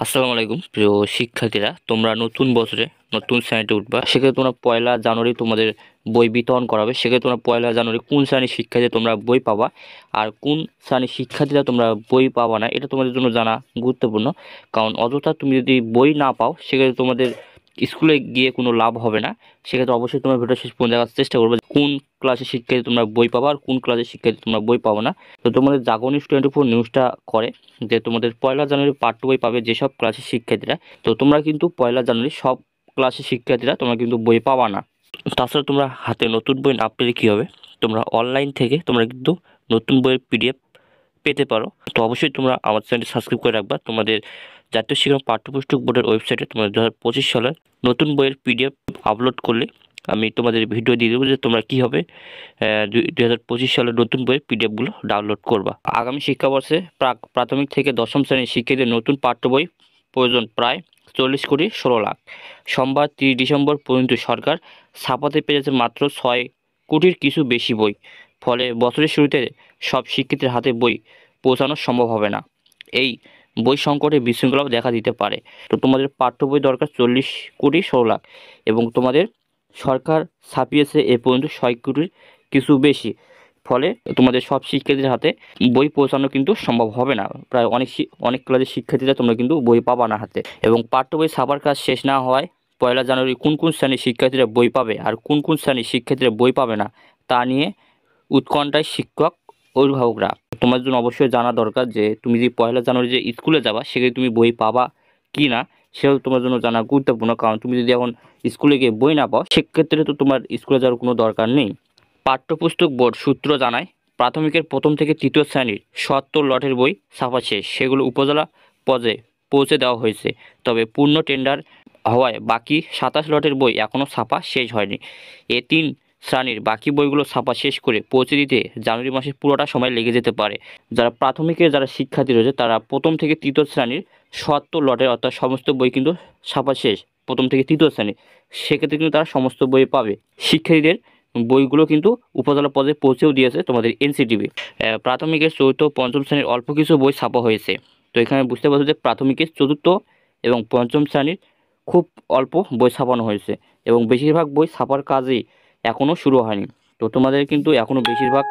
আসসালামু আলাইকুম প্রিয় শিক্ষার্থীরা, তোমরা নতুন বছরে নতুন শ্রেণীতে উঠবা। সেক্ষেত্রে তোমরা পয়লা জানুয়ারি তোমাদের বই বিতরণ করাবে। সেক্ষেত্রে তোমরা পয়লা জানুয়ারি কোন শ্রেণীর শিক্ষার্থী তোমরা বই পাবা আর কোন শ্রেণীর শিক্ষার্থীরা তোমরা বই পাবা না, এটা তোমাদের জন্য জানা গুরুত্বপূর্ণ। কারণ অযথা তুমি যদি বই না পাও, সেক্ষেত্রে তোমাদের স্কুলে গিয়ে কোনো লাভ হবে না। সেক্ষেত্রে অবশ্যই তোমরা ভিডিও শেষ পর্যন্ত দেখার চেষ্টা করবে কোন ক্লাসের শিক্ষার্থী তোমরা বই পাবা আর কোন ক্লাসের শিক্ষার্থী তোমরা বই পাবো না। তো তোমাদের জাগরণ স্টুডেন্ট নিউজটা করে যে তোমাদের পয়লা জানুয়ারি পাঠ্য বই পাবে যেসব ক্লাসের শিক্ষার্থীরা। তো তোমরা কিন্তু পয়লা জানুয়ারি সব ক্লাসের শিক্ষার্থীরা তোমরা কিন্তু বই পাবা না। তাছাড়া তোমরা হাতে নতুন বই না পেলে কী হবে, তোমরা অনলাইন থেকে তোমরা কিন্তু নতুন বইয়ের পিডিএফ পেতে পারো। তো অবশ্যই তোমরা আমার চ্যানেলটি সাবস্ক্রাইব করে রাখবা। তোমাদের জাতীয় শিক্ষা পাঠ্যপুস্তক বোর্ডের ওয়েবসাইটে তোমাদের 2025 সালের নতুন বইয়ের পিডিএফ আপলোড করলে আমি তোমাদের ভিডিও দিয়ে দেবো যে তোমরা কীভাবে 2025 সালের নতুন বইয়ের পিডিএফগুলো ডাউনলোড করবা। আগামী শিক্ষাবর্ষে প্রাথমিক থেকে দশম শ্রেণীর শিক্ষার্থীদের নতুন পাঠ্য বই প্রয়োজন প্রায় 40,16,00,000। সোমবার 30 ডিসেম্বর পর্যন্ত সরকার ছাপাতে পেরেছে মাত্র 6 কোটির কিছু বেশি বই। ফলে বছরের শুরুতে সব শিক্ষার্থীর হাতে বই পৌঁছানো সম্ভব হবে না। এই বই সংকটে বিশৃঙ্খলাও দেখা দিতে পারে। তো তোমাদের পাঠ্য বই দরকার 40,16,00,000 এবং তোমাদের সরকার ছাপিয়েছে এ পর্যন্ত 6 কোটির কিছু বেশি। ফলে তোমাদের সব শিক্ষার্থীদের হাতে বই পৌঁছানো কিন্তু সম্ভব হবে না। প্রায় অনেক ক্লাসের শিক্ষার্থীরা তোমরা কিন্তু বই পাবা না হাতে। এবং পাঠ্য বই ছাপার কাজ শেষ না হওয়ায় পয়লা জানুয়ারি কোন কোন শ্রেণীর শিক্ষার্থীরা বই পাবে আর কোন কোন শ্রেণীর শিক্ষার্থীরা বই পাবে না তা নিয়ে উৎকণ্ঠায় শিক্ষক অভিভাবকরা। তোমার জন্য অবশ্যই জানা দরকার যে তুমি যে পয়লা জানুয়ারি যে স্কুলে যাবা সেখানে তুমি বই পাবা কি না, সেটাও তোমার জন্য জানা গুরুত্বপূর্ণ। কারণ তুমি যদি এখন স্কুলে গিয়ে বই না পাও, সেক্ষেত্রে তো তোমার স্কুলে যাওয়ার কোনো দরকার নেই। পাঠ্যপুস্তক বোর্ড সূত্র জানায়, প্রাথমিকের প্রথম থেকে তৃতীয় শ্রেণীর ৭০ লটের বই ছাপা শেষ। সেগুলো উপজেলা পর্যায়ে পৌঁছে দেওয়া হয়েছে। তবে পূর্ণ টেন্ডার হওয়ায় বাকি ২৭ লটের বই এখনও ছাপা শেষ হয়নি। এ ৩ শ্রেণীর বাকি বইগুলো ছাপা শেষ করে পৌঁছে দিতে জানুয়ারি মাসের পুরোটা সময় লেগে যেতে পারে। যারা প্রাথমিকের যারা শিক্ষার্থী রয়েছে তারা প্রথম থেকে তৃতীয় শ্রেণীর ৭০ লটের অর্থাৎ সমস্ত বই কিন্তু ছাপা শেষ প্রথম থেকে তৃতীয় শ্রেণী। সেক্ষেত্রে কিন্তু তারা সমস্ত বই পাবে। শিক্ষার্থীদের বইগুলো কিন্তু উপজেলা পর্যায়ে পৌঁছেও দিয়েছে তোমাদের এনসিটিভি। প্রাথমিকের চতুর্থ পঞ্চম শ্রেণীর অল্প কিছু বই ছাপা হয়েছে। তো এখানে বুঝতে পারছো যে প্রাথমিকের চতুর্থ এবং পঞ্চম শ্রেণীর খুব অল্প বই ছাপানো হয়েছে এবং বেশিরভাগ বই ছাপার কাজই এখনও শুরু হয়নি। তো তোমাদের কিন্তু এখনও বেশিরভাগ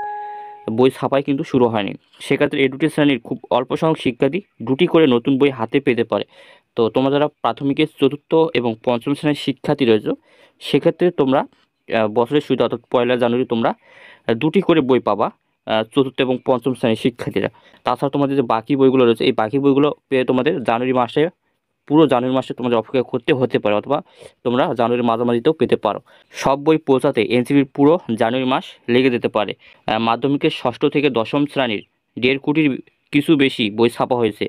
বই ছাপাই কিন্তু শুরু হয়নি। সেক্ষেত্রে এই দুটি শ্রেণীর খুব অল্প সংখ্যক শিক্ষার্থী দুটি করে নতুন বই হাতে পেতে পারে। তো তোমরা যারা প্রাথমিকের চতুর্থ এবং পঞ্চম শ্রেণীর শিক্ষার্থী রয়েছে, সেক্ষেত্রে তোমরা বছরের শুরুতে অর্থাৎ পয়লা জানুয়ারি তোমরা দুটি করে বই পাবা চতুর্থ এবং পঞ্চম শ্রেণীর শিক্ষার্থীরা। তাছাড়া তোমাদের যে বাকি বইগুলো রয়েছে এই বাকি বইগুলো পেয়ে তোমাদের পুরো জানুয়ারি মাসে তোমাদের অপেক্ষা করতে হতে পারে, অথবা তোমরা জানুয়ারির মাঝামাঝিতেও পেতে পারো। সব বই পৌঁছাতে এনসিপির পুরো জানুয়ারি মাস লেগে যেতে পারে। মাধ্যমিকের ষষ্ঠ থেকে দশম শ্রেণীর 1.5 কোটির কিছু বেশি বই ছাপা হয়েছে,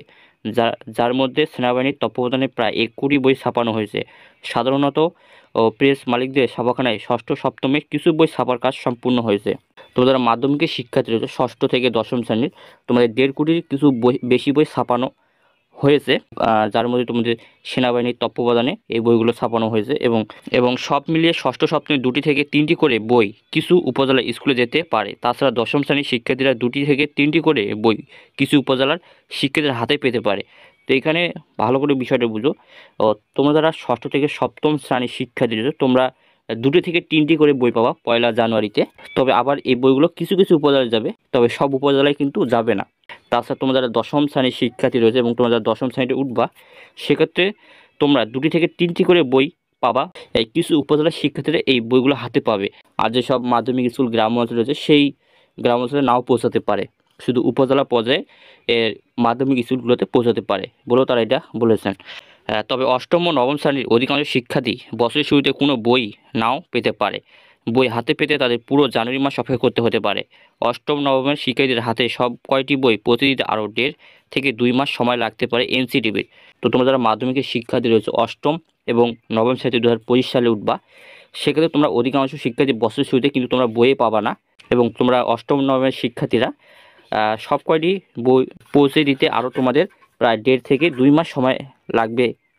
যার মধ্যে সেনাবাহিনীর তত্ত্বাবধানে প্রায় 1 কোটি বই ছাপানো হয়েছে। সাধারণত প্রেস মালিকদের ছাপাখানায় ষষ্ঠ সপ্তমে কিছু বই ছাপার কাজ সম্পূর্ণ হয়েছে। তো যারা মাধ্যমিকের শিক্ষার্থী রয়েছে ষষ্ঠ থেকে দশম শ্রেণীর, তোমাদের 1.5 কোটির কিছু বেশি বই ছাপানো হয়েছে, যার মধ্যে তোমাদের সেনাবাহিনীর তত্ত্বাবধানে এই বইগুলো ছাপানো হয়েছে। এবং সব মিলিয়ে ষষ্ঠ সপ্তমে 2টি থেকে 3টি করে বই কিছু উপজেলা স্কুলে যেতে পারে। তাছাড়া দশম শ্রেণীর শিক্ষার্থীরা 2টি থেকে 3টি করে বই কিছু উপজেলার শিক্ষার্থীদের হাতে পেতে পারে। তো এখানে ভালো করে বিষয়টা বুঝো, তোমরা যারা ষষ্ঠ থেকে সপ্তম শ্রেণীর শিক্ষার্থী রয়েছে তোমরা 2টি থেকে 3টি করে বই পাবা পয়লা জানুয়ারিতে। তবে আবার এই বইগুলো কিছু কিছু উপজেলায় যাবে, তবে সব উপজেলায় কিন্তু যাবে না। তাছাড়া তোমরা যারা দশম শ্রেণীর শিক্ষার্থী রয়েছে এবং তোমরা যারা দশম শ্রেণীতে উঠবা, সেক্ষেত্রে তোমরা 2টি থেকে 3টি করে বই পাবা। এই কিছু উপজেলার শিক্ষার্থীরা এই বইগুলো হাতে পাবে। আর যেসব মাধ্যমিক স্কুল গ্রাম অঞ্চল রয়েছে সেই গ্রাম অঞ্চলে নাও পৌঁছাতে পারে, শুধু উপজেলা পর্যায়ে এর মাধ্যমিক স্কুলগুলোতে পৌঁছাতে পারে বলেও তারা এটা বলেছেন। তবে অষ্টম ও নবম শ্রেণীর অধিকাংশ শিক্ষার্থী বছরের শুরুতে কোনো বই নাও পেতে পারে। বই হাতে পেতে তাদের পুরো জানুয়ারি মাস অপেক্ষা করতে হতে পারে। অষ্টম নবমের শিক্ষার্থীদের হাতে সব কয়টি বই পৌঁছে দিতে আরও 1.5 থেকে 2 মাস সময় লাগতে পারে এনসিটিভির। তো তোমরা যারা মাধ্যমিকের শিক্ষার্থী রয়েছে অষ্টম এবং নবম শ্রেণীতে 2025 সালে উঠবা, সেক্ষেত্রে তোমরা অধিকাংশ শিক্ষার্থী বছরের শুরুতে কিন্তু তোমরা বইয়ে পাবা না। এবং তোমরা অষ্টম নবমের শিক্ষার্থীরা সব কয়টি বই পৌঁছে দিতে আরও তোমাদের প্রায় 1.5 থেকে 2 মাস সময়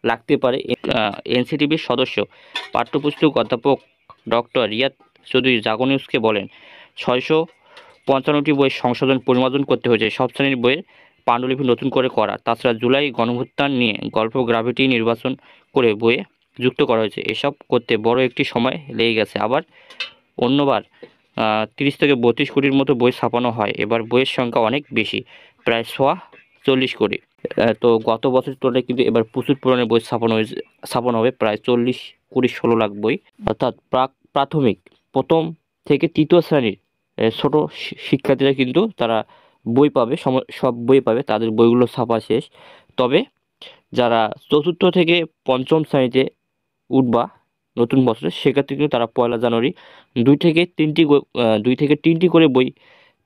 লাগতে পারে। এনসিটিভির সদস্য পাঠ্যপুস্তক অধ্যাপক ডক্টর রিয়াদ চৌধুরী জাগো নিউজকে বলেন, 655টি বই সংশোধন পরিমার্জন করতে হয়েছে। সব শ্রেণীর বইয়ের পাণ্ডুলিপি নতুন করে করা। তাছাড়া জুলাই গণঅভ্যুত্থান নিয়ে গল্প গ্রাভিটি নির্বাচন করে বইয়ে যুক্ত করা হয়েছে। এসব করতে বড় একটি সময় লেগে গেছে। আবার অন্যবার 30 থেকে 32 কোটির মতো বই ছাপানো হয়। এবার বইয়ের সংখ্যা অনেক বেশি, প্রায় 40 কোটি। তো গত বছর তুলনায় কিন্তু এবার প্রচুর পরিমাণে বই ছাপানো হবে, প্রায় 40 কোটি 16 লাখ বই। অর্থাৎ প্রাথমিক প্রথম থেকে তৃতীয় শ্রেণীর ছোট শিক্ষার্থীরা কিন্তু তারা বই পাবে, সব বই পাবে, তাদের বইগুলো ছাপা শেষ। তবে যারা চতুর্থ থেকে পঞ্চম শ্রেণীতে উঠবা নতুন বছরে, সেক্ষেত্রে কিন্তু তারা 1 জানুয়ারি 2 থেকে 3টি করে বই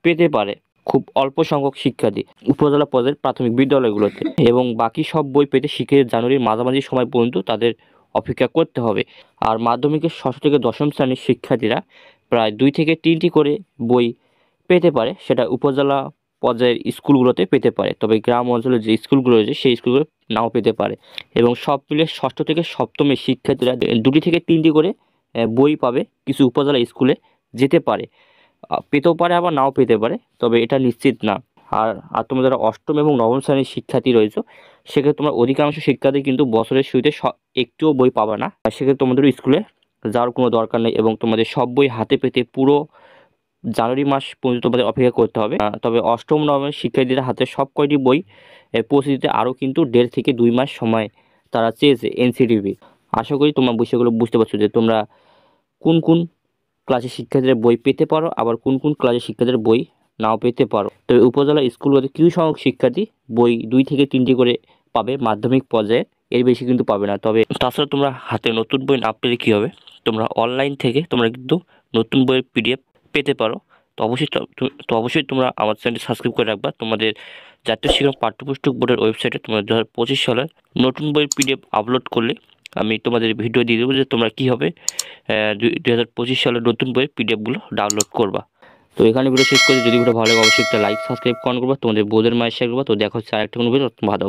পেতে পারে, খুব অল্প সংখ্যক শিক্ষার্থী উপজেলা পর্যায়ের প্রাথমিক বিদ্যালয়গুলোতে। এবং বাকি সব বই পেতে শিক্ষার্থী জানুয়ারির মাঝামাঝি সময় পর্যন্ত তাদের অপেক্ষা করতে হবে। আর মাধ্যমিকের ষষ্ঠ থেকে দশম শ্রেণীর শিক্ষার্থীরা প্রায় 2 থেকে 3টি করে বই পেতে পারে, সেটা উপজেলা পর্যায়ের স্কুলগুলোতে পেতে পারে। তবে গ্রাম অঞ্চলের যে স্কুলগুলো রয়েছে সেই স্কুলগুলো নাও পেতে পারে। এবং সব মিলে ষষ্ঠ থেকে সপ্তমের শিক্ষার্থীরা 2 থেকে 3টি করে বই পাবে, কিছু উপজেলা স্কুলে যেতে পারে, পেতেও পারে আবার নাও পেতে পারে, তবে এটা নিশ্চিত না। আর তোমরা যারা অষ্টম এবং নবম শ্রেণীর শিক্ষার্থী রয়েছে, সেক্ষেত্রে তোমার অধিকাংশ শিক্ষার্থী কিন্তু বছরের শুরুতে একটুও বই পাবে না। সেক্ষেত্রে তোমাদের স্কুলে যাওয়ার কোনো দরকার নেই এবং তোমাদের সব বই হাতে পেতে পুরো জানুয়ারি মাস পর্যন্ত তোমাদের অপেক্ষা করতে হবে। তবে অষ্টম নবমের শিক্ষার্থীদের হাতে সব কয়টি বই পৌঁছে দিতে আরও কিন্তু 1.5 থেকে 2 মাস সময় তারা চেয়েছে এনসিটিভি। আশা করি তোমরা বিষয়গুলো বুঝতে পারছো যে তোমরা কোন কোন ক্লাসের শিক্ষার্থীদের বই পেতে পারো, আবার কোন কোন ক্লাসের শিক্ষার্থীদের বই নাও পেতে পারো। তবে উপজেলা স্কুলগুলোতে কিছু সংখ্যক শিক্ষার্থী বই 2 থেকে 3টি করে পাবে মাধ্যমিক পর্যায়ে, এর বেশি কিন্তু পাবে না। তবে তাছাড়া তোমরা হাতে নতুন বই না পেলে কী হবে, তোমরা অনলাইন থেকে তোমরা কিন্তু নতুন বইয়ের পিডিএফ পেতে পারো। তো অবশ্যই তোমরা আমার চ্যানেলটি সাবস্ক্রাইব করে রাখবা। তোমাদের জাতীয় শিক্ষা পাঠ্যপুস্তক বোর্ডের ওয়েবসাইটে তোমরা 2025 সালের নতুন বইয়ের পিডিএফ আপলোড করলে আমি তোমাদের ভিডিও দিয়ে দেবো যে তোমরা কীভাবে 2025 সালের নতুন বইয়ের পিডিএফগুলো ডাউনলোড করবা। তো এখানে ভিডিও শেষ করে, যদি ভিডিও ভালো লাগে অবশ্যই একটা লাইক সাবস্ক্রাইব করবা, তোমাদের বোধের মায়ের শেয়ার করবা। তো দেখা হচ্ছে আরেকটা কোনো ভিডিও, ভালো।